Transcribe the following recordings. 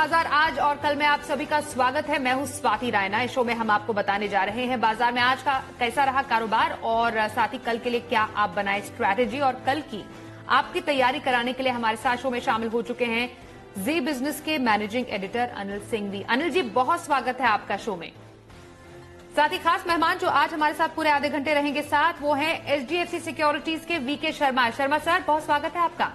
बाजार आज और कल में आप सभी का स्वागत है। मैं हूं स्वाति रायना। इस शो में हम आपको बताने जा रहे हैं बाजार में आज का कैसा रहा कारोबार और साथ ही कल के लिए क्या आप बनाए स्ट्रैटेजी और कल की आपकी तैयारी कराने के लिए हमारे साथ शो में शामिल हो चुके हैं जी बिजनेस के मैनेजिंग एडिटर अनिल सिंघवी। अनिल जी, बहुत स्वागत है आपका शो में। साथ ही खास मेहमान जो आज हमारे साथ पूरे आधे घंटे रहेंगे साथ वो हैं एचडीएफसी सिक्योरिटीज के वीके शर्मा। शर्मा सर, बहुत स्वागत है आपका।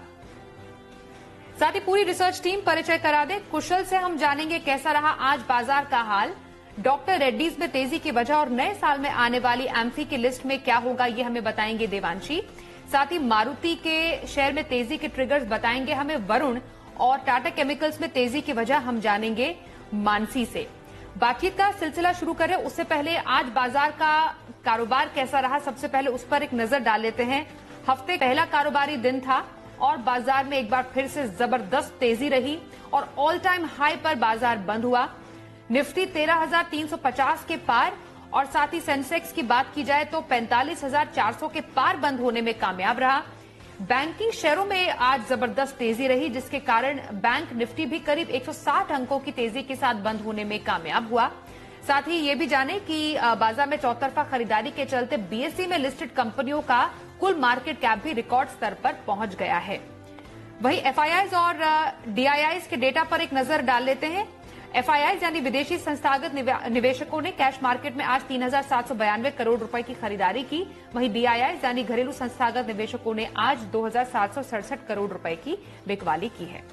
साथ ही पूरी रिसर्च टीम परिचय करा दे। कुशल से हम जानेंगे कैसा रहा आज बाजार का हाल, डॉक्टर रेड्डीज में तेजी की वजह और नए साल में आने वाली एम्फी की लिस्ट में क्या होगा ये हमें बताएंगे देवांशी। साथ ही मारुति के शेयर में तेजी के ट्रिगर्स बताएंगे हमें वरुण और टाटा केमिकल्स में तेजी की वजह हम जानेंगे मानसी से। बातचीत का सिलसिला शुरू करें उससे पहले आज बाजार का कारोबार कैसा रहा सबसे पहले उस पर एक नजर डाल लेते हैं। हफ्ते पहला कारोबारी दिन था और बाजार में एक बार फिर से जबरदस्त तेजी रही और ऑल टाइम हाई पर बाजार बंद हुआ। निफ्टी 13,350 के पार और साथ ही सेंसेक्स की बात की जाए तो 45,400 के पार बंद होने में कामयाब रहा। बैंकिंग शेयरों में आज जबरदस्त तेजी रही जिसके कारण बैंक निफ्टी भी करीब 160 अंकों की तेजी के साथ बंद होने में कामयाब हुआ। साथ ही ये भी जाने कि बाजार में चौतरफा खरीदारी के चलते बीएसई में लिस्टेड कंपनियों का कुल मार्केट कैप भी रिकॉर्ड स्तर पर पहुंच गया है। वहीं एफआईआईज और डीआईआईज के डेटा पर एक नजर डाल लेते हैं। एफआईआईज यानी विदेशी संस्थागत निवेशकों ने कैश मार्केट में आज 3,792 करोड़ रुपए की खरीदारी की। वहीं डीआईआईज यानी घरेलू संस्थागत निवेशकों ने आज 2,767 करोड़ रुपए की बिकवाली की है।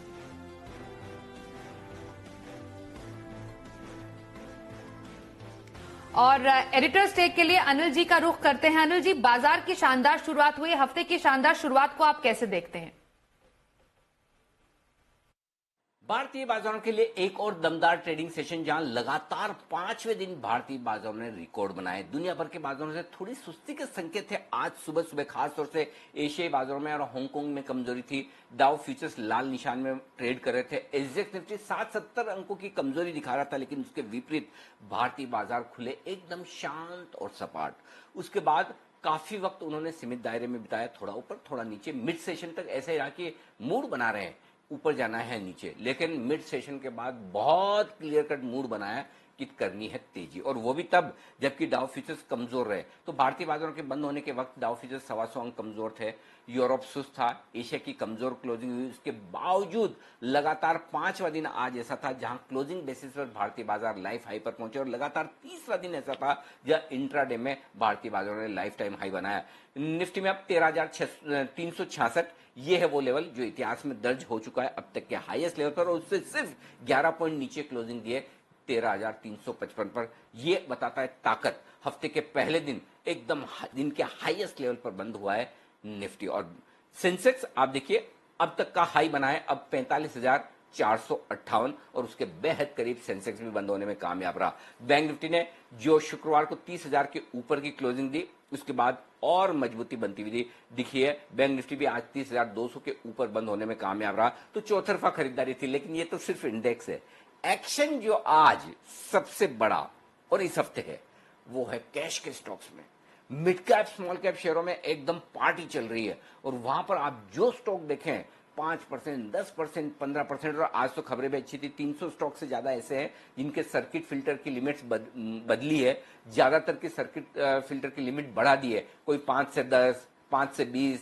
और एडिटर्स टेक के लिए अनिल जी का रुख करते हैं। अनिल जी, बाजार की शानदार शुरुआत हुई, हफ्ते की शानदार शुरुआत को आप कैसे देखते हैं? भारतीय बाजारों के लिए एक और दमदार ट्रेडिंग सेशन जहां लगातार पांचवें दिन भारतीय बाजारों ने रिकॉर्ड बनाए। दुनिया भर के बाजारों से थोड़ी सुस्ती के संकेत थे आज सुबह सुबह, खासतौर से एशियाई बाजारों में और हांगकांग में कमजोरी थी। डाउ फ्यूचर्स लाल निशान में ट्रेड कर रहे थे। एसजेएक्स निफ्टी 770 अंकों की कमजोरी दिखा रहा था, लेकिन उसके विपरीत भारतीय बाजार खुले एकदम शांत और सपाट। उसके बाद काफी वक्त उन्होंने सीमित दायरे में बिताया, थोड़ा ऊपर थोड़ा नीचे। मिड सेशन तक ऐसे ही रहा कि मूड बना रहे हैं ऊपर जाना है नीचे, लेकिन मिड सेशन के बाद बहुत क्लियर कट मूड बनाया कि करनी है तेजी, और वो भी तब जबकि डाउ फ्यूचर्स कमजोर रहे। तो भारतीय बाजारों के बंद होने के वक्त डाउ फ्यूचर्स 125 अंक कमजोर थे, यूरोप सुस्त था, एशिया की कमजोर क्लोजिंग हुई। उसके बावजूद लगातार पांचवा दिन आज ऐसा था जहां क्लोजिंग बेसिस पर भारतीय बाजार लाइफ हाई पर पहुंचे, और लगातार तीसरा दिन ऐसा था जहां इंट्राडे में भारतीय बाजारों ने लाइफ टाइम हाई बनाया। निफ्टी में अब 13,366 ये है वो लेवल जो इतिहास में दर्ज हो चुका है अब तक के हाईएस्ट लेवल पर, और उससे सिर्फ 11 पॉइंट नीचे क्लोजिंग दिए 13,355 पर। यह बताता है ताकत। हफ्ते के पहले दिन एकदम दिन के हाईएस्ट लेवल पर बंद हुआ है निफ्टी। और सेंसेक्स आप देखिए अब तक का हाई बना है अब 45,458, और उसके बेहद करीब सेंसेक्स भी बंद होने में कामयाब रहा। बैंक निफ्टी ने जो शुक्रवार को 30,000 के ऊपर की क्लोजिंग दी उसके बाद और मजबूती बनती हुई दिखी है। बैंक निफ्टी भी आज 30,200 के ऊपर बंद होने में कामयाब रहा। तो चौतरफा खरीदारी थी, लेकिन ये तो सिर्फ इंडेक्स है। एक्शन जो आज सबसे बड़ा और इस हफ्ते है वो है कैश के स्टॉक्स में। मिड कैप स्मॉल कैप शेयरों में एकदम पार्टी चल रही है, और वहां पर आप जो स्टॉक देखें 5%, 10%, 15%, और आज तो खबरें भी अच्छी थी। 300 स्टॉक से ज्यादा ऐसे हैं जिनके सर्किट फिल्टर की लिमिट्स बदली है, ज्यादातर की सर्किट फिल्टर की लिमिट बढ़ा दी है। कोई 5 से 10, 5 से 20,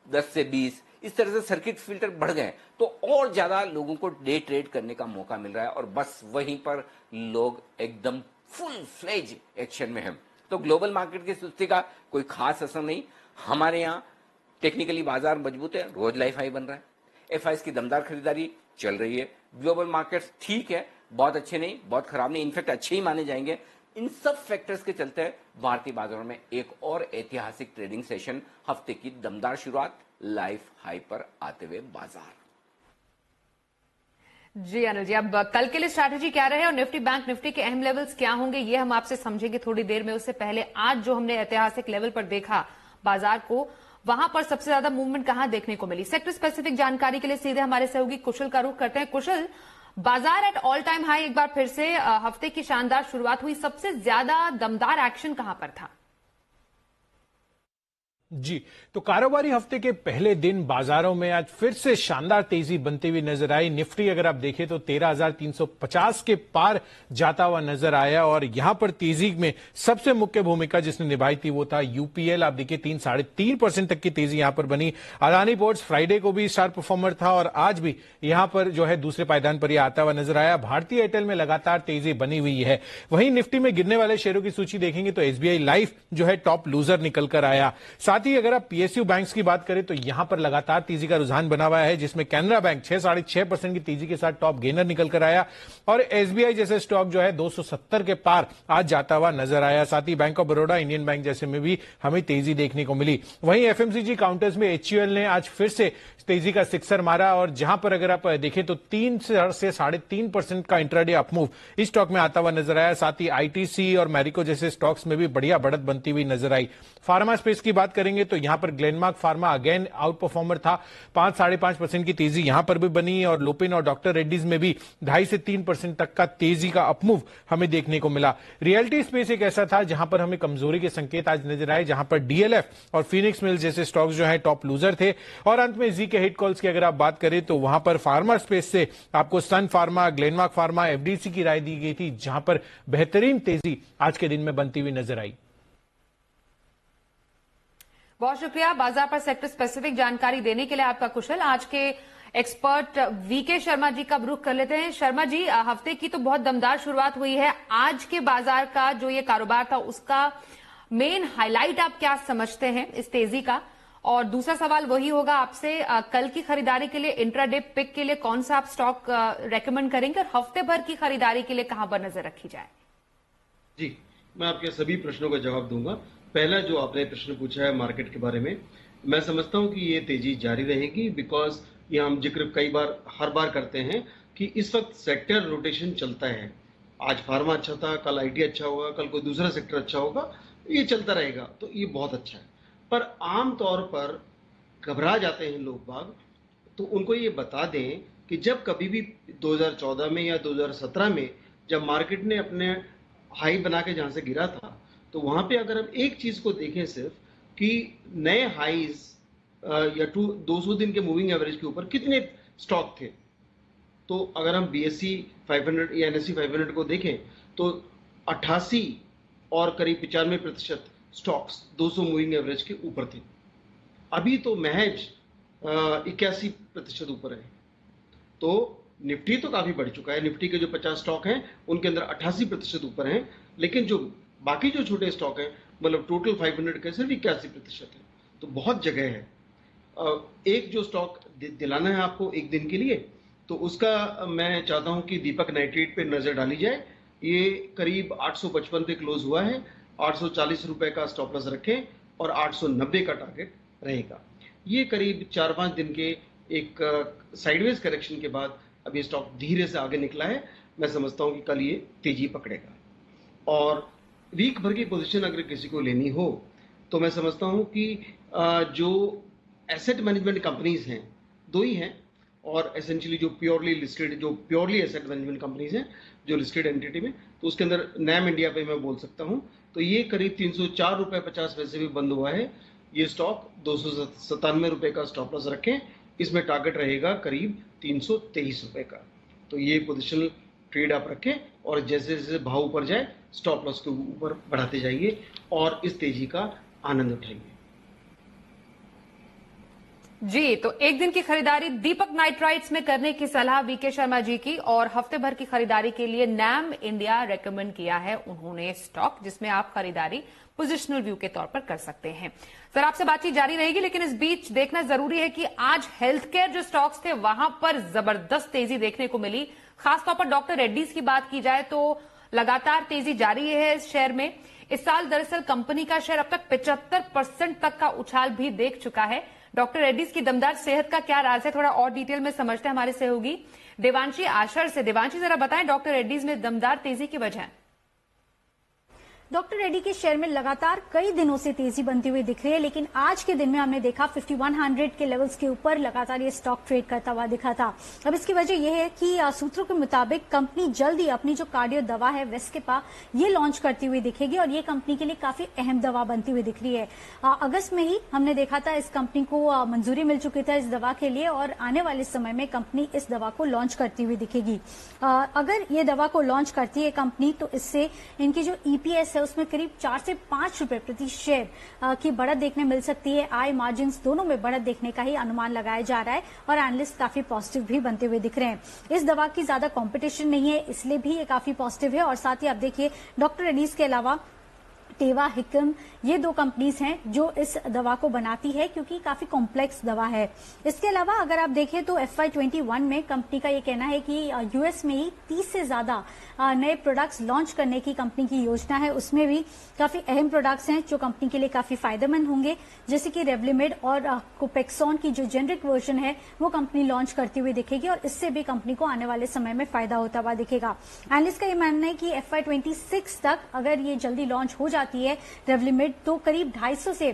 10 से 20, इस तरह से सर्किट फिल्टर बढ़ गए, तो और ज्यादा लोगों को डे ट्रेड करने का मौका मिल रहा है, और बस वहीं पर लोग एकदम फुल फ्लेज एक्शन में हैं। तो ग्लोबल मार्केट की सुस्ती का कोई खास असर नहीं। हमारे यहां टेक्निकली बाजार मजबूत है, रोज लाइफ हाई बन रहा है, एफआईएस की दमदार खरीदारी चल रही है। ग्लोबल मार्केट्स ठीक है, बहुत अच्छे नहीं, बहुत खराब नहीं, इनफैक्ट अच्छे ही माने जाएंगे। इन सब फैक्टर्स के चलते भारतीय बाजारों में एक और ऐतिहासिक ट्रेडिंग सेशन, हफ्ते की दमदार शुरुआत, लाइफ हाई पर आते हुए बाजार। जी अनिल जी, अब कल के लिए स्ट्रैटेजी क्या रहे और निफ्टी बैंक निफ्टी के अहम लेवल्स क्या होंगे ये हम आपसे समझेंगे थोड़ी देर में। उससे पहले आज जो हमने ऐतिहासिक लेवल पर देखा बाजार को, वहां पर सबसे ज्यादा मूवमेंट कहां देखने को मिली? सेक्टर स्पेसिफिक जानकारी के लिए सीधे हमारे सहयोगी कुशल का रुख करते हैं। कुशल, बाजार एट ऑल टाइम हाई एक बार फिर से हफ्ते की शानदार शुरुआत हुई, सबसे ज्यादा दमदार एक्शन कहां पर था? जी, तो कारोबारी हफ्ते के पहले दिन बाजारों में आज फिर से शानदार तेजी बनती हुई नजर आई। निफ्टी अगर आप देखें तो 13,350 के पार जाता हुआ नजर आया और यहां पर तेजी में सबसे मुख्य भूमिका जिसने निभाई थी वो था यूपीएल। आप देखिए 3-3.5% तक की तेजी यहां पर बनी। अदानी पोर्ट्स फ्राइडे को भी स्टार परफॉर्मर था और आज भी यहां पर जो है दूसरे पायदान पर यह आता हुआ नजर आया। भारतीय एयरटेल में लगातार तेजी बनी हुई है। वहीं निफ्टी में गिरने वाले शेयरों की सूची देखेंगे तो एसबीआई लाइफ जो है टॉप लूजर निकल कर आया। साथ ही अगर आप पीएसयू बैंक्स की बात करें तो यहां पर लगातार तेजी का रुझान बना हुआ है, जिसमें कैनरा बैंक 6-6.5% की तेजी के साथ टॉप गेनर निकल कर आया और एसबीआई जैसे स्टॉक जो है 270 के पार आज जाता हुआ नजर आया। साथ ही bank of Baroda, Indian bank जैसे में भी हमें तेजी देखने को मिली। वहीं एफएमसीजी काउंटर्स में एचयूएल ने आज फिर से तेजी का सिक्सर मारा और जहां पर अगर आप देखें तो 3 से 3.5% का इंट्राडे अपमूव इस स्टॉक में आता हुआ नजर आया। साथ ही आईटीसी और मैरिको जैसे स्टॉक्स में भी बढ़िया बढ़त बनती हुई नजर आई। फार्मा स्पेस की बात करेंगे तो यहां पर Glenmark pharma again out performer था। 5-5.5% की तेजी यहां पर भी बनी और लुपिन और डॉक्टर रेड्डीज में भी 2.5 से 3% तक का तेजी का अपमूव हमें देखने को मिला। रियल्टी स्पेस एक ऐसा था जहां पर हमें कमजोरी के संकेत आज नजर आए, जहां पर डीएलएफ और फिनिक्स मिल्स जैसे स्टॉक्स जो है टॉप लूजर थे। और अंत में जी के हिट कॉल्स की अगर आप बात करें तो वहां पर फार्मा स्पेस से आपको सन फार्मा, ग्लेनमार्क फार्मा, एफडीसी की राय दी गई थी, जहां पर बेहतरीन तेजी आज के दिन में बनती हुई नजर आई। बहुत शुक्रिया बाजार पर सेक्टर स्पेसिफिक जानकारी देने के लिए आपका कुशल। आज के एक्सपर्ट वीके शर्मा जी का रुख कर लेते हैं। शर्मा जी, हफ्ते की तो बहुत दमदार शुरुआत हुई है। आज के बाजार का जो ये कारोबार था उसका मेन हाईलाइट आप क्या समझते हैं इस तेजी का? और दूसरा सवाल वही होगा आपसे, कल की खरीदारी के लिए इंट्राडे पिक के लिए कौन सा आप स्टॉक रेकमेंड करेंगे और हफ्ते भर की खरीदारी के लिए कहां पर नजर रखी जाए? जी, मैं आपके सभी प्रश्नों का जवाब दूंगा। पहला जो आपने प्रश्न पूछा है मार्केट के बारे में, मैं समझता हूं कि ये तेजी जारी रहेगी बिकॉज ये हम जिक्र हर बार करते हैं कि इस वक्त सेक्टर रोटेशन चलता है। आज फार्मा अच्छा था, कल आईटी अच्छा होगा, कल कोई दूसरा सेक्टर अच्छा होगा, ये चलता रहेगा, तो ये बहुत अच्छा है। पर आम तौर पर घबरा जाते हैं लोग बाग, तो उनको ये बता दें कि जब कभी भी 2014 में या 2017 में जब मार्केट ने अपने हाई बना के जहां से गिरा था, तो वहां पे अगर हम एक चीज को देखें सिर्फ कि नए हाईज या 200 दिन के मूविंग एवरेज के ऊपर कितने स्टॉक थे, तो अगर हम बीएसई 500 या एनएसई 500 को देखें तो 88 और करीब 95% स्टॉक्स 200 मूविंग एवरेज के ऊपर थे। अभी तो महज 81% ऊपर है। तो निफ्टी तो काफी बढ़ चुका है। निफ्टी के जो 50 स्टॉक हैं उनके अंदर 88% ऊपर हैं, लेकिन जो बाकी जो छोटे स्टॉक हैं, मतलब टोटल 500 के सिर्फ 81% है। तो बहुत जगह है। एक जो स्टॉक दिलाना है आपको एक दिन के लिए, तो उसका मैं चाहता हूं कि दीपक नाइट्रेट पे नजर डाली जाए। ये करीब 855 पे क्लोज हुआ है। 840 रुपए का स्टॉप लॉस रखें और 890 का टारगेट रहेगा। ये करीब 4-5 दिन के एक साइडवेज करेक्शन के बाद अब ये स्टॉक धीरे से आगे निकला है। मैं समझता हूं कि कल ये तेजी पकड़ेगा। और वीक भर की पोजीशन अगर किसी को लेनी हो तो मैं समझता हूं कि जो एसेट मैनेजमेंट कंपनीज हैं, 2 ही हैं, और एसेंशियली जो प्योरली एसेट मैनेजमेंट कंपनीज हैं जो लिस्टेड एंटिटी में, तो उसके अंदर नैम इंडिया पे मैं बोल सकता हूं। तो ये करीब 304 रुपए 50 पैसे भी बंद हुआ है। ये स्टॉक 297 रुपए का स्टॉप लॉस रखें, इसमें टारगेट रहेगा करीब 323 रुपए का। तो ये पोजिशनल ट्रेड आप रखें और जैसे जैसे भाव ऊपर जाए स्टॉप लॉस के ऊपर बढ़ाते जाइए और इस तेजी का आनंद उठाइए। जी, तो एक दिन की खरीदारी दीपक नाइट्राइट्स में करने की सलाह वीके शर्मा जी की, और हफ्ते भर की खरीदारी के लिए नैम इंडिया रेकमेंड किया है उन्होंने स्टॉक, जिसमें आप खरीदारी पोजिशनल व्यू के तौर पर कर सकते हैं। सर, आपसे बातचीत जारी रहेगी, लेकिन इस बीच देखना जरूरी है कि आज हेल्थ केयर जो स्टॉक्स थे वहां पर जबरदस्त तेजी देखने को मिली। खासतौर पर डॉक्टर रेड्डीज की बात की जाए तो लगातार तेजी जारी है इस शेयर में। इस साल दरअसल कंपनी का शेयर अब तक 75% तक का उछाल भी देख चुका है। डॉक्टर रेड्डीज की दमदार सेहत का क्या राज है, थोड़ा और डिटेल में समझते हैं हमारे सहयोगी देवांशी आशर से। देवांशी, जरा बताएं डॉक्टर रेड्डीज में दमदार तेजी की वजह। डॉक्टर रेड्डी के शेयर में लगातार कई दिनों से तेजी बनती हुई दिख रही है, लेकिन आज के दिन में हमने देखा 5100 के लेवल्स के ऊपर लगातार ये स्टॉक ट्रेड करता हुआ दिखा था। अब इसकी वजह यह है कि सूत्रों के मुताबिक कंपनी जल्द ही अपनी जो कार्डियो दवा है वेस्केपा ये लॉन्च करती हुई दिखेगी और ये कंपनी के लिए काफी अहम दवा बनती हुई दिख रही है। अगस्त में ही हमने देखा था इस कंपनी को मंजूरी मिल चुकी था इस दवा के लिए और आने वाले समय में कंपनी इस दवा को लॉन्च करती हुई दिखेगी। अगर ये दवा को लॉन्च करती है कंपनी तो इससे इनकी जो ईपीएस है उसमें करीब 4 से 5 रुपए प्रति शेयर की बढ़त देखने मिल सकती है। आई मार्जिन दोनों में बढ़त देखने का ही अनुमान लगाया जा रहा है और एनालिस्ट काफी पॉजिटिव भी बनते हुए दिख रहे हैं। इस दवा की ज्यादा कंपटीशन नहीं है इसलिए भी ये काफी पॉजिटिव है। और साथ ही आप देखिए डॉक्टर रेड्डीज के अलावा टेवा हिकम ये 2 कंपनीज हैं जो इस दवा को बनाती है क्योंकि काफी कॉम्प्लेक्स दवा है। इसके अलावा अगर आप देखें तो FY21 में कंपनी का ये कहना है कि यूएस में ही 30 से ज्यादा नए प्रोडक्ट्स लॉन्च करने की कंपनी की योजना है। उसमें भी काफी अहम प्रोडक्ट्स हैं जो कंपनी के लिए काफी फायदेमंद होंगे, जैसे कि रेवलिमिड और कोपेक्सॉन की जो जेनरिक वर्जन है वो कंपनी लॉन्च करती हुई दिखेगी और इससे भी कंपनी को आने वाले समय में फायदा होता हुआ दिखेगा। एनालिस्ट का ये मानना है कि FY26 तक अगर ये जल्दी लॉन्च हो जाती है रेवलिमिड तो करीब 250 से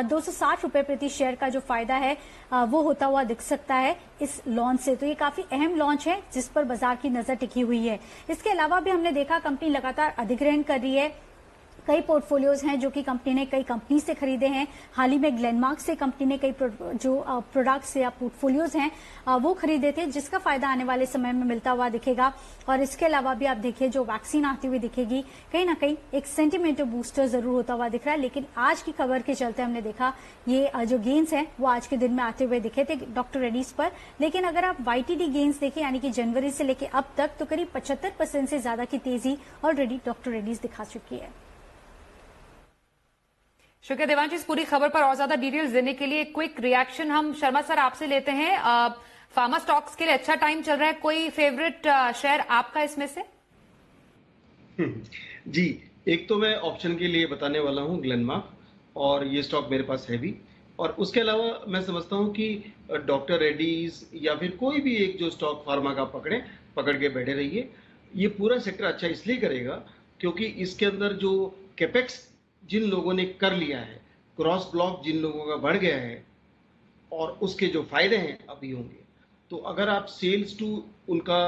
260 रुपए प्रति शेयर का जो फायदा है वो होता हुआ दिख सकता है इस लॉन्च से। तो ये काफी अहम लॉन्च है जिस पर बाजार की नजर टिकी हुई है। इसके अलावा भी हमने देखा कंपनी लगातार अधिग्रहण कर रही है। कई पोर्टफोलियोज हैं जो कि कंपनी ने कई कंपनी से खरीदे हैं। हाल ही में ग्लेनमार्क से कंपनी ने कई जो प्रोडक्ट्स या पोर्टफोलियोज हैं वो खरीदे थे जिसका फायदा आने वाले समय में मिलता हुआ दिखेगा। और इसके अलावा भी आप देखिए जो वैक्सीन आती हुई दिखेगी कहीं ना कहीं एक सेंटिमेंटल बूस्टर जरूर होता हुआ दिख रहा है। लेकिन आज की खबर के चलते हमने देखा ये जो गेन्स हैं वो आज के दिन में आते हुए दिखे थे डॉक्टर रेड्डीज पर। लेकिन अगर आप YTD गेन्स देखें यानी कि जनवरी से लेकर अब तक तो करीब 75% से ज्यादा की तेजी ऑलरेडी डॉक्टर रेड्डीज दिखा चुकी है। शुक्रिया देवांशी इस पूरी खबर पर और ज्यादा डिटेल्स देने के लिए। क्विक रिएक्शन हम शर्मा सर आपसे लेते हैं। फार्मा स्टॉक्स के लिए अच्छा टाइम चल रहा है, कोई फेवरेट शेयर आपका इसमें से? जी, एक तो मैं ऑप्शन के लिए बताने वाला हूं ग्लेनमार्क और ये स्टॉक मेरे पास है भी। और उसके अलावा मैं समझता हूं कि डॉक्टर रेड्डीज या फिर कोई भी एक जो स्टॉक फार्मा का पकड़ के बैठे रहिए। ये पूरा सेक्टर अच्छा इसलिए करेगा क्योंकि इसके अंदर जो कैपेक्स जिन लोगों ने कर लिया है, क्रॉस ब्लॉक जिन लोगों का बढ़ गया है और उसके जो फायदे हैं अभी होंगे। तो अगर आप सेल्स टू उनका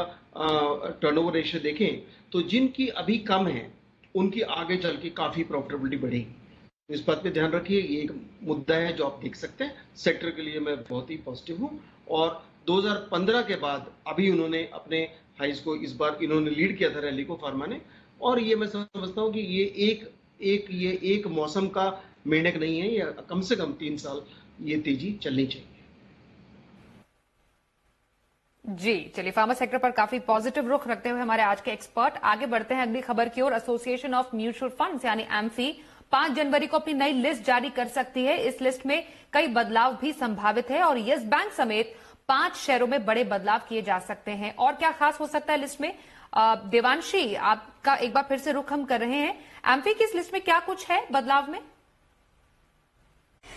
टर्नओवर रेशियो देखें तो जिनकी अभी कम है उनकी आगे चल के काफी प्रॉफिटेबिलिटी बढ़ेगी। इस बात पे ध्यान रखिए, ये एक मुद्दा है जो आप देख सकते हैं। सेक्टर के लिए मैं बहुत ही पॉजिटिव हूँ और 2015 के बाद अभी उन्होंने अपने हाइज को इस बार इन्होंने लीड किया था रैली को फार्मा ने। और ये मैं समझता हूँ कि ये एक मौसम का मेंढक नहीं है, या कम से कम 3 साल ये तेजी चलनी चाहिए। जी चलिए, फार्मा सेक्टर पर काफी पॉजिटिव रुख रखते हुए हमारे आज के एक्सपर्ट आगे बढ़ते हैं अगली खबर की ओर। एसोसिएशन ऑफ म्यूचुअल फंड्स यानी एम्फी 5 जनवरी को अपनी नई लिस्ट जारी कर सकती है। इस लिस्ट में कई बदलाव भी संभावित है और यस बैंक समेत 5 शेयरों में बड़े बदलाव किए जा सकते हैं। और क्या खास हो सकता है लिस्ट में? देवांशी, आपका एक बार फिर से रुख हम कर रहे हैं। एम्फी की इस लिस्ट में क्या कुछ है बदलाव में?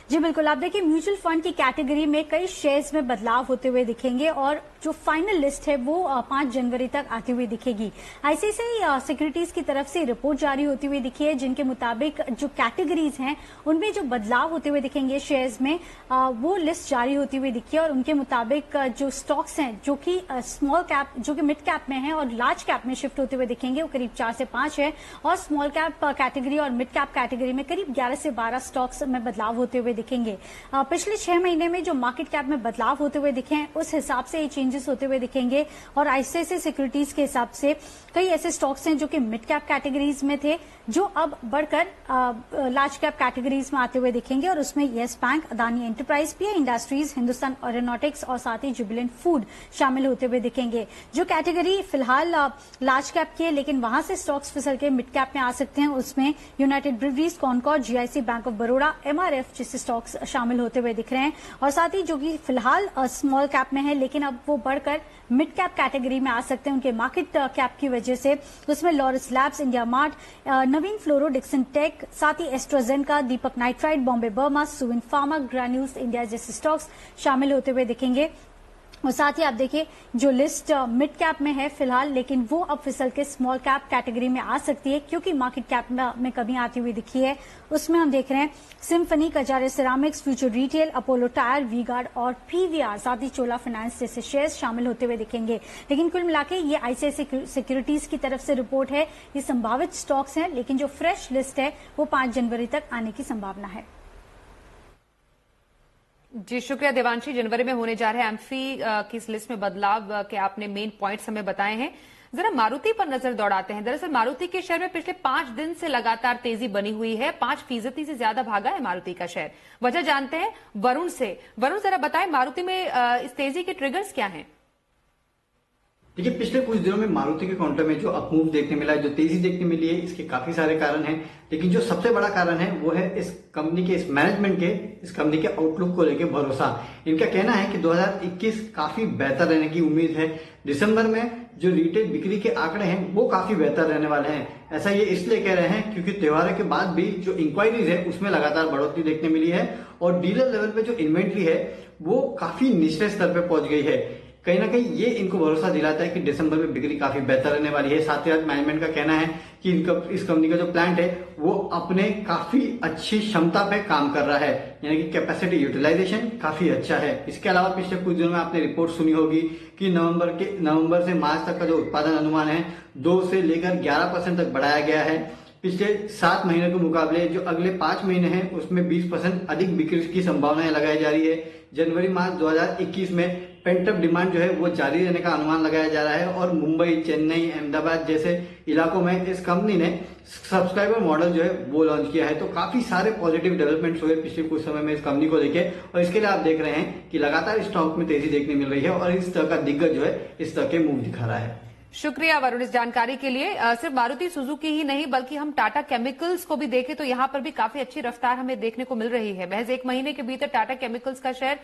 जी बिल्कुल, आप देखिए म्यूचुअल फंड की कैटेगरी में कई शेयर्स में बदलाव होते हुए दिखेंगे और जो फाइनल लिस्ट है वो 5 जनवरी तक आती हुई दिखेगी। आईसीआईसीआई सिक्योरिटीज की तरफ से रिपोर्ट जारी होती हुई दिखी है जिनके मुताबिक जो कैटेगरीज हैं उनमें जो बदलाव होते हुए दिखेंगे शेयर्स में वो लिस्ट जारी होती हुई दिखी है। और उनके मुताबिक जो स्टॉक्स हैं जो कि स्मॉल कैप जो कि मिड कैप में है और लार्ज कैप में शिफ्ट होते हुए दिखेंगे वो करीब 4 से 5 है और स्मॉल कैप कैटेगरी और मिड कैप कैटेगरी में करीब 11 से 12 स्टॉक्स में बदलाव होते हुए दिखेंगे। पिछले 6 महीने में जो मार्केट कैप में बदलाव होते हुए दिखे हैं उस हिसाब से ये चेंजेस होते हुए दिखेंगे। और आईसीआईसीआई सिक्योरिटीज के हिसाब से कई ऐसे स्टॉक्स हैं जो कि मिड कैप कैटेगरीज में थे जो अब बढ़कर लार्ज कैप कैटेगरीज में आते हुए दिखेंगे। और उसमें yes bank, Adani enterprise, pi industries, Hindustan aeronautics और साथ ही जुबिलेंट फूड शामिल होते हुए दिखेंगे। जो कैटेगरी फिलहाल लार्ज कैप की है लेकिन वहां से स्टॉक्स फिसल के मिड कैप में आ सकते हैं उसमें United Breweries, Concord, GIC, bank of Baroda, MRF जैसे स्टॉक्स शामिल होते हुए दिख रहे हैं। और साथ ही जो कि फिलहाल स्मॉल कैप में है लेकिन अब वो बढ़कर मिड कैप कैटेगरी में आ सकते हैं उनके मार्केट कैप की वजह से। उसमें Laurus Labs, India Mart, Navin Fluoro, Dixon Tech, साथ ही AstraZeneca, Deepak Nitrite, Bombay Burmah, Suven Pharma, Granules India जैसे स्टॉक्स शामिल होते हुए दिखेंगे। और साथ ही आप देखिए जो लिस्ट मिड कैप में है फिलहाल, लेकिन वो अब फिसल के स्मॉल कैप कैटेगरी में आ सकती है क्योंकि मार्केट कैप में कमी आती हुई दिखी है। उसमें हम देख रहे हैं symphony, Kajaria ceramics, future retail, Apollo tyre, V-Guard और पीवीआर, साथ ही चोला फाइनेंस जैसे शेयर्स शामिल होते हुए दिखेंगे। लेकिन कुल मिलाकर ये आईसीआईसीआई सिक्योरिटीज की तरफ से रिपोर्ट है, ये संभावित स्टॉक्स हैं, लेकिन जो फ्रेश लिस्ट है वो 5 जनवरी तक आने की संभावना है। जी शुक्रिया देवांशी। जनवरी में होने जा रहे एम्फी की इस लिस्ट में बदलाव के आपने मेन पॉइंट्स हमें बताए हैं। जरा मारुति पर नजर दौड़ाते हैं। दरअसल मारुति के शेयर में पिछले 5 दिन से लगातार तेजी बनी हुई है, 5% से ज्यादा भागा है मारुति का शेयर। वजह जानते हैं वरुण से। वरुण जरा बताएं मारुति में इस तेजी के ट्रिगर्स क्या हैं? देखिए, पिछले कुछ दिनों में मारुति के काउंटर में जो अपमूव देखने मिला है, जो तेजी देखने मिली है, इसके काफी सारे कारण हैं, लेकिन जो सबसे बड़ा कारण है वो है इस कंपनी के, इस मैनेजमेंट के, इस कंपनी के आउटलुक को लेकर भरोसा। इनका कहना है कि 2021 काफी बेहतर रहने की उम्मीद है। दिसंबर में जो रिटेल बिक्री के आंकड़े हैं वो काफी बेहतर रहने वाले हैं। ऐसा ये इसलिए कह रहे हैं क्योंकि त्योहारों के बाद भी जो इंक्वायरीज है उसमें लगातार बढ़ोतरी देखने मिली है और डीलर लेवल पे जो इन्वेंट्री है वो काफी निचले स्तर पे पहुंच गई है। कहीं ना कहीं ये इनको भरोसा दिलाता है कि दिसंबर में बिक्री काफी बेहतर रहने वाली है। साथ ही साथ मैनेजमेंट का कहना है कि इस कंपनी का जो प्लांट है वो अपने काफी अच्छी क्षमता पे काम कर रहा है, यानी कि कैपेसिटी यूटिलाइजेशन काफी अच्छा है। इसके अलावा पिछले कुछ दिनों में आपने रिपोर्ट सुनी होगी कि नवंबर से मार्च तक का जो उत्पादन अनुमान है 2 से लेकर 11% तक बढ़ाया गया है। पिछले 7 महीने के मुकाबले जो अगले 5 महीने हैं उसमें 20% अधिक बिक्री की संभावनाएं लगाई जा रही है। जनवरी मार्च 2021 में पेंटअप डिमांड जो है वो जारी रहने का अनुमान लगाया जा रहा है और मुंबई, चेन्नई, अहमदाबाद जैसे इलाकों में इस कंपनी ने सब्सक्राइबर मॉडल जो है वो लॉन्च किया है। तो काफी सारे पॉजिटिव डेवलपमेंट्स हुए पिछले कुछ समय में इस कंपनी को लेके और इसके लिए आप देख रहे हैं कि लगातार स्टॉक में तेजी देखने मिल रही है और इस तरह का दिग्गज जो है इस तरह के मूव दिखा रहा है। शुक्रिया वरुण इस जानकारी के लिए। सिर्फ मारुति सुजुकी ही नहीं बल्कि हम टाटा केमिकल्स को भी देखें तो यहां पर भी काफी अच्छी रफ्तार हमें देखने को मिल रही है। महज 1 महीने के भीतर टाटा केमिकल्स का शेयर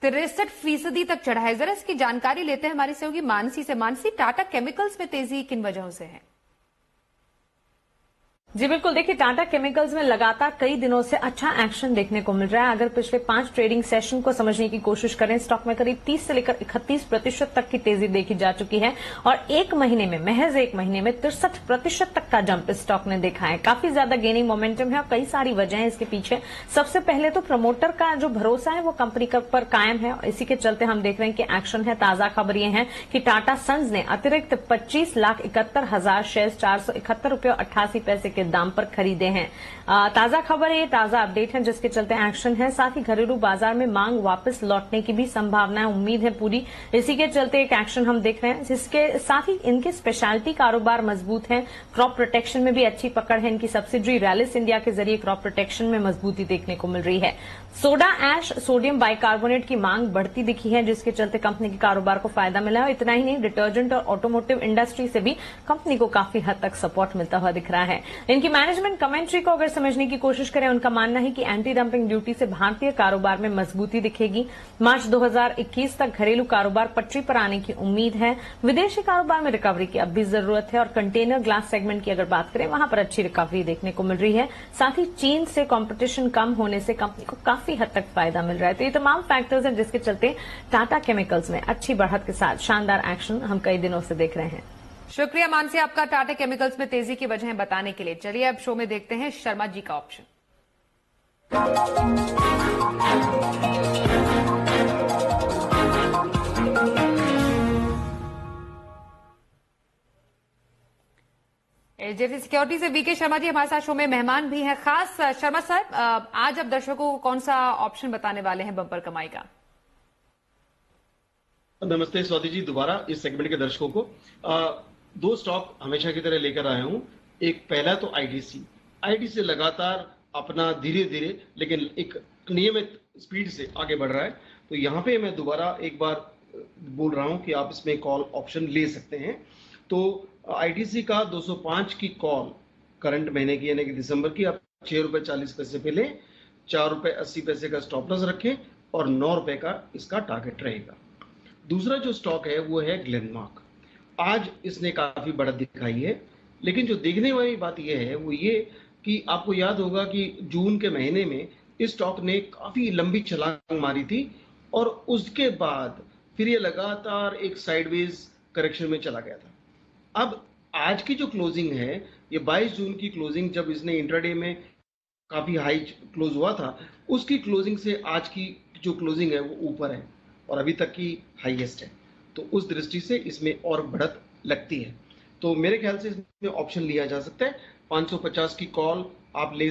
63% तक चढ़ा है। जरा इसकी जानकारी लेते हैं हमारी सहयोगी मानसी से। मानसी, टाटा केमिकल्स में तेजी किन वजहों से है? जी बिल्कुल, देखिए टाटा केमिकल्स में लगातार कई दिनों से अच्छा एक्शन देखने को मिल रहा है। अगर पिछले 5 ट्रेडिंग सेशन को समझने की कोशिश करें, स्टॉक में करीब 30 से लेकर 31% तक की तेजी देखी जा चुकी है और महज एक महीने में 63% तक का जंप स्टॉक ने देखा है। काफी ज्यादा गेनिंग मोमेंटम है और कई सारी वजह है इसके पीछे। सबसे पहले तो प्रमोटर का जो भरोसा है वो कंपनी पर कायम है और इसी के चलते हम देख रहे हैं कि एक्शन है। ताजा खबर ये है कि टाटा सन्स ने अतिरिक्त 25,71,000 शेयर 471 रुपये 88 पैसे के दाम पर खरीदे हैं। ताजा खबर है, ताजा अपडेट है जिसके चलते एक्शन है। साथ ही घरेलू बाजार में मांग वापस लौटने की भी संभावना है, उम्मीद है पूरी। इसी के चलते एक एक्शन हम देख रहे हैं। जिसके साथ ही इनके स्पेशलिटी कारोबार मजबूत है। क्रॉप प्रोटेक्शन में भी अच्छी पकड़ है। इनकी सब्सिडरी रैलिस इंडिया के जरिए क्रॉप प्रोटेक्शन में मजबूती देखने को मिल रही है। सोडा ऐश सोडियम बाइकार्बोनेट की मांग बढ़ती दिखी है जिसके चलते कंपनी के कारोबार को फायदा मिला है। इतना ही नहीं, डिटर्जेंट और ऑटोमोटिव इंडस्ट्री से भी कंपनी को काफी हद तक सपोर्ट मिलता हुआ दिख रहा है। इनकी मैनेजमेंट कमेंट्री को अगर समझने की कोशिश करें, उनका मानना है कि एंटी डंपिंग ड्यूटी से भारतीय कारोबार में मजबूती दिखेगी। मार्च 2021 तक घरेलू कारोबार पटरी पर आने की उम्मीद है। विदेशी कारोबार में रिकवरी की अब भी जरूरत है और कंटेनर ग्लास सेगमेंट की अगर बात करें, वहां पर अच्छी रिकवरी देखने को मिल रही है। साथ ही चीन से कॉम्पिटिशन कम होने से कंपनी को काफी हद तक फायदा मिल रहा है। तो ये तमाम फैक्टर्स हैं जिसके चलते टाटा केमिकल्स में अच्छी बढ़त के साथ शानदार एक्शन हम कई दिनों से देख रहे हैं। शुक्रिया मानसी आपका टाटा केमिकल्स में तेजी की वजह बताने के लिए। चलिए अब शो में देखते हैं शर्मा जी का ऑप्शन। एचडीएफसी सिक्योरिटी से वीके शर्मा जी हमारे साथ शो में मेहमान भी हैं खास। शर्मा साहब, आज आप दर्शकों को कौन सा ऑप्शन बताने वाले हैं बम्पर कमाई का? नमस्ते स्वाति जी, दोबारा इस सेगमेंट के दर्शकों को 2 स्टॉक हमेशा की तरह लेकर आया हूं। एक पहला तो आईटीसी लगातार अपना धीरे धीरे लेकिन एक नियमित स्पीड से आगे बढ़ रहा है। तो यहाँ पे मैं दोबारा एक बार बोल रहा हूं कि आप इसमें कॉल ऑप्शन ले सकते हैं। तो आईटीसी का 205 की कॉल करंट महीने की यानी कि दिसंबर की आप 6 रुपए 40 पैसे पे लें, 4 रुपए 80 पैसे का स्टॉप लॉस रखें और 9 रुपए का इसका टारगेट रहेगा। दूसरा जो स्टॉक है वो है ग्लेनमार्क। आज इसने काफी बढ़त दिखाई है, लेकिन जो देखने वाली बात यह है वो ये कि आपको याद होगा कि जून के महीने में इस स्टॉक ने काफी लंबी छलांग मारी थी और उसके बाद फिर ये लगातार एक साइडवेज करेक्शन में चला गया था। अब आज की जो क्लोजिंग है, ये 22 जून की क्लोजिंग, जब इसने इंट्राडे में काफी हाई क्लोज हुआ था, उसकी क्लोजिंग से आज की जो क्लोजिंग है वो ऊपर है और अभी तक की हाईएस्ट है। तो उस दृष्टि से इसमें और बढ़त लगती है। तो मेरे ख्याल से इसमें ऑप्शन लिया जा सकता है। 550 की कॉल आप ले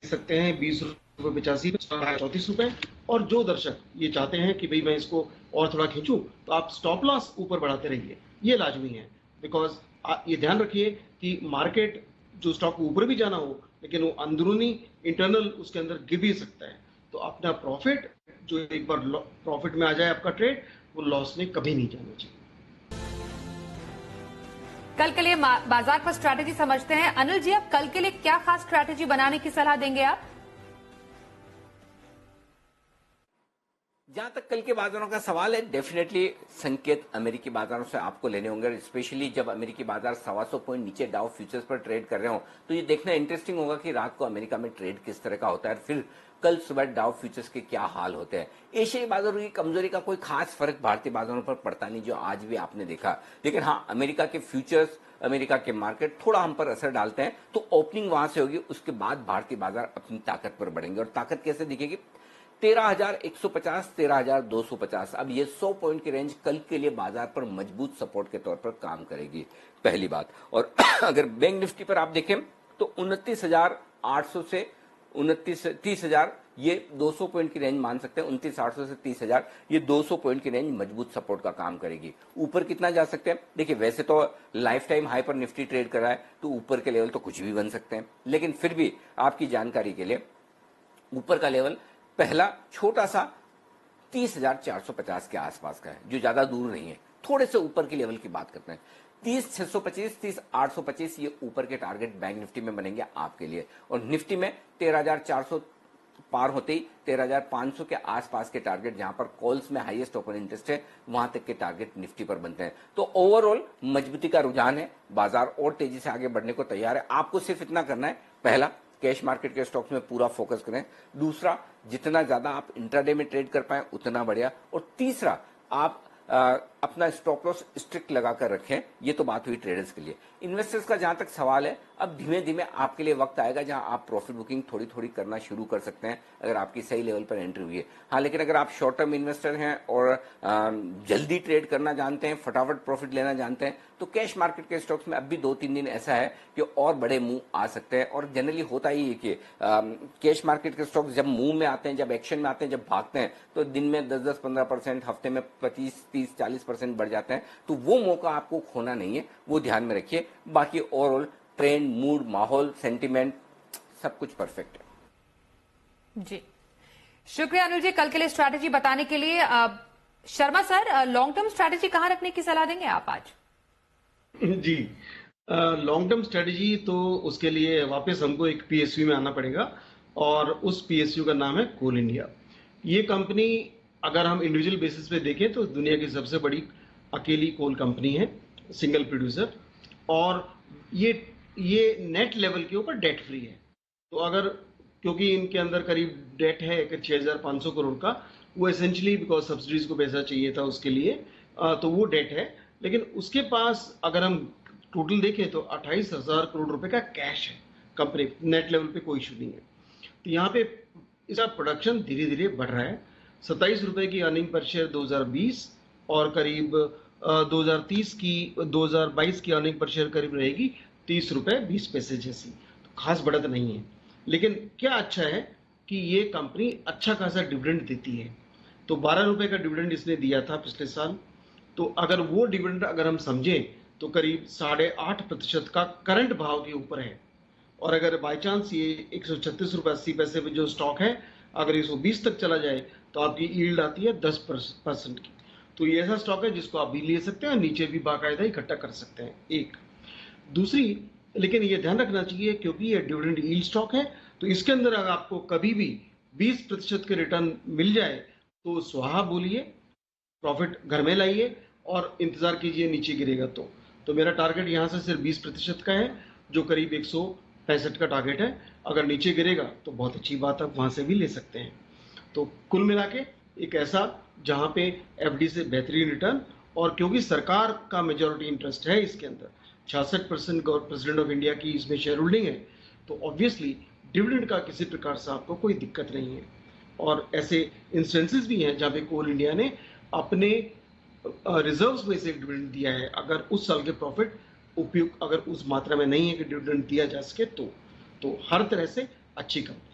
सकते हैं, 20 रुपये 85 34 रुपए। और जो दर्शक ये चाहते हैं कि भाई मैं इसको और थोड़ा खींचूं, तो आप स्टॉप लॉस ऊपर बढ़ाते रहिए, ये लाजमी है। बिकॉज ये ध्यान रखिए कि मार्केट जो स्टॉक को ऊपर भी जाना हो, लेकिन वो अंदरूनी इंटरनल उसके अंदर गिर भी सकता है। तो अपना प्रॉफिट, जो एक बार प्रॉफिट में आ जाए आपका ट्रेड, वो लॉस में कभी नहीं जाना चाहिए। कल के लिए बाजार पर स्ट्रैटेजी समझते हैं। अनिल जी, आप कल के लिए क्या खास स्ट्रैटेजी बनाने की सलाह देंगे आप? जहां तक कल के बाजारों का सवाल है, डेफिनेटली संकेत अमेरिकी बाजारों से आपको लेने होंगे। स्पेशली जब अमेरिकी बाजार 125 पॉइंट नीचे डाउ फ्यूचर्स पर ट्रेड कर रहे हो, तो ये देखना इंटरेस्टिंग होगा कि रात को अमेरिका में ट्रेड किस तरह का होता है, फिर कल सुबह डाउ फ्यूचर्स के क्या हाल होते हैं। एशियाई बाजारों की कमजोरी का कोई खास फर्क भारतीय बाजारों पर पड़ता नहीं, जो आज भी आपने देखा। लेकिन हाँ, अमेरिका के फ्यूचर्स, अमेरिका के मार्केट थोड़ा हम पर असर डालते हैं। तो ओपनिंग वहां से होगी, उसके बाद भारतीय बाजार अपनी ताकत पर बढ़ेंगे। और ताकत कैसे दिखेगी? 13,150, 13,250। अब ये 100 पॉइंट की रेंज कल के लिए बाजार पर मजबूत सपोर्ट के तौर पर काम करेगी, पहली बात। और अगर बैंक निफ्टी पर आप देखें तो 29,800 से 30,000, ये 200 पॉइंट की रेंज मान सकते हैं। 29,800 से 30,000, ये 200 पॉइंट की रेंज मजबूत सपोर्ट का काम करेगी। ऊपर कितना जा सकते हैं? देखिए, वैसे तो लाइफ टाइम हाई पर निफ्टी ट्रेड कर रहा है, तो ऊपर के लेवल तो कुछ भी बन सकते हैं। लेकिन फिर भी आपकी जानकारी के लिए, ऊपर का लेवल पहला छोटा सा 30,450 के आसपास का है, जो ज्यादा दूर नहीं है। थोड़े से ऊपर के लेवल की बात करते हैं, 30,625, 30,825, ये ऊपर के टारगेट बैंक निफ्टी में बनेंगे आपके लिए। और निफ्टी में 13,400 पार होते ही 13,500 के आसपास के टारगेट, जहां पर कॉल्स में हाईएस्ट ओपन इंटरेस्ट है, वहां तक के टारगेट निफ्टी पर बनते हैं। तो ओवरऑल मजबूती का रुझान है, बाजार और तेजी से आगे बढ़ने को तैयार है। आपको सिर्फ इतना करना है, पहला, कैश मार्केट के स्टॉक्स में पूरा फोकस करें। दूसरा, जितना ज्यादा आप इंट्राडे में ट्रेड कर पाए उतना बढ़िया। और तीसरा, आप अपना स्टॉप लॉस स्ट्रिक्ट लगाकर रखें। ये तो बात हुई ट्रेडर्स के लिए। इन्वेस्टर्स का जहां तक सवाल है, अब धीमे धीमे आपके लिए वक्त आएगा जहां आप प्रॉफिट बुकिंग थोड़ी थोड़ी करना शुरू कर सकते हैं, अगर आपकी सही लेवल पर एंट्री हुई है। हाँ, लेकिन अगर आप शॉर्ट टर्म इन्वेस्टर हैं और जल्दी ट्रेड करना जानते हैं, फटाफट प्रॉफिट लेना जानते हैं, तो कैश मार्केट के स्टॉक्स में अब भी 2-3 दिन ऐसा है कि और बड़े मूव आ सकते हैं। और जनरली होता ही है कि कैश मार्केट के स्टॉक्स जब मूव में आते हैं, जब एक्शन में आते हैं, जब भागते हैं, तो दिन में 10-15%, हफ्ते में 25-30-40% बढ़ जाते हैं। तो वो मौका आपको खोना नहीं है, वो ध्यान में रखिए। बाकी ओवरऑल ट्रेंड, मूड, माहौल, सेंटिमेंट सब कुछ परफेक्ट है। जी, शुक्रिया अनिल जी, कल के लिए स्ट्रैटेजी बताने के लिए। Sharma sir, long term strategy कहां रखने की सलाह देंगे आप आज? जी, लॉन्ग टर्म स्ट्रेटजी तो उसके लिए वापस हमको एक पीएसयू में आना पड़ेगा, और उस पीएसयू का नाम है कोल इंडिया। ये कंपनी, अगर हम इंडिविजुअल बेसिस पे देखें, तो दुनिया की सबसे बड़ी अकेली कोल कंपनी है, सिंगल प्रोड्यूसर। और ये नेट लेवल के ऊपर डेट फ्री है। तो अगर, क्योंकि इनके अंदर करीब डेट है 6,500 करोड़ का, वो एसेंशियली बिकॉज सब्सिडीज को पैसा चाहिए था उसके लिए, तो वो डेट है। लेकिन उसके पास अगर हम टोटल देखें तो 28,000 करोड़ रुपए का कैश है कंपनी, नेट लेवल पे कोई इशू नहीं है। तो यहाँ पे इसका प्रोडक्शन धीरे धीरे बढ़ रहा है। 27 रुपए की अर्निंग पर शेयर 2020, और करीब 2022 की अर्निंग पर शेयर करीब रहेगी 30 रुपए 20 पैसे जैसी। तो खास बढ़त नहीं है। लेकिन क्या अच्छा है कि ये कंपनी अच्छा खासा डिविडेंड देती है। तो 12 रुपए का डिविडेंड इसने दिया था पिछले साल। तो अगर वो डिविडेंड अगर हम समझें तो करीब 8.5% का करंट भाव के ऊपर है। और अगर बाय चांस ये 136 रुपए 80 पैसे पे जो स्टॉक है, अगर 120 तक चला जाए, तो आपकी यील्ड आती है 10% की। तो ये ऐसा स्टॉक है जिसको आप भी ले सकते हैं, नीचे भी बाकायदा इकट्ठा कर सकते हैं। एक दूसरी, लेकिन ये ध्यान रखना चाहिए, क्योंकि ये डिविडेंड यील्ड स्टॉक है, तो इसके अंदर अगर आपको कभी भी 20% के रिटर्न मिल जाए तो स्वाहा बोलिए, प्रॉफिट घर में लाइए और इंतजार कीजिए नीचे गिरेगा तो मेरा टारगेट यहाँ से सिर्फ 20% का है, जो करीब 165 का टारगेट है। अगर नीचे गिरेगा तो बहुत अच्छी बात है, वहां से भी ले सकते हैं। तो कुल मिला के एक ऐसा जहां पे एफडी से बेहतरीन रिटर्न, और क्योंकि सरकार का मेजॉरिटी इंटरेस्ट है इसके अंदर, 66% प्रेसिडेंट ऑफ इंडिया की इसमें शेयर होल्डिंग है, तो ऑब्वियसली डिविडेंड का किसी प्रकार से आपको कोई दिक्कत नहीं है। और ऐसे इंस्टेंसेस भी हैं जहां पे कोल इंडिया ने अपने रिजर्व्स में से डिविडेंड दिया है, अगर उस साल के प्रॉफिट उपयुक्त अगर उस मात्रा में नहीं है कि डिविडेंड दिया जा सके तो हर तरह से अच्छी कंपनी।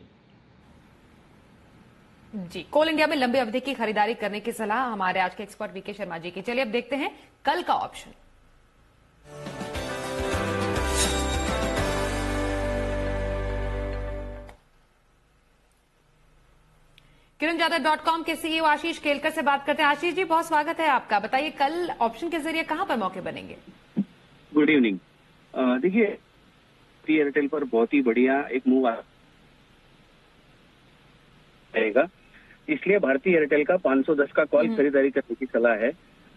जी, कोल इंडिया में लंबी अवधि की खरीदारी करने की सलाह हमारे आज के एक्सपर्ट वीके शर्मा जी की। चलिए अब देखते हैं कल का ऑप्शन। किरणजादव.com के सीईओ आशीष केलकर से बात करते हैं। आशीष जी, बहुत स्वागत है आपका। बताइए कल ऑप्शन के जरिए कहां पर मौके बनेंगे? Good evening. देखिए, एयरटेल पर बहुत ही बढ़िया एक मूव आएगा, इसलिए भारतीय एयरटेल का 510 का कॉल खरीदारी करने की सलाह है।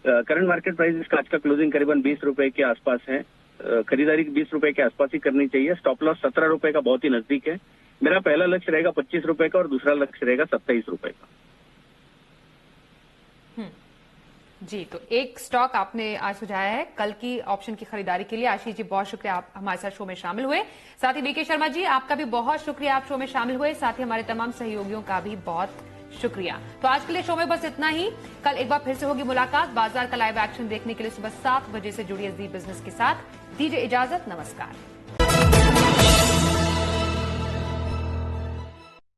करंट मार्केट प्राइस इसका आज का क्लोजिंग करीबन 20 रुपए के आसपास है। खरीदारी 20 रुपए के आसपास ही करनी चाहिए। स्टॉप लॉस 17 रुपए का बहुत ही नजदीक है। मेरा पहला लक्ष्य रहेगा 25 रुपए का और दूसरा लक्ष्य रहेगा 27 रुपए का। जी, तो एक स्टॉक आपने आज सुझाया है कल की ऑप्शन की खरीदारी के लिए। आशीष जी, बहुत शुक्रिया, आप हमारे साथ शो में शामिल हुए। साथ ही वीके शर्मा जी, आपका भी बहुत शुक्रिया, आप शो में शामिल हुए। साथ ही हमारे तमाम सहयोगियों का भी बहुत शुक्रिया। तो आज के लिए शो में बस इतना ही। कल एक बार फिर से होगी मुलाकात। बाजार का लाइव एक्शन देखने के लिए सुबह 7 बजे से जुड़िए जी बिजनेस के साथ। दीजिए इजाजत, नमस्कार।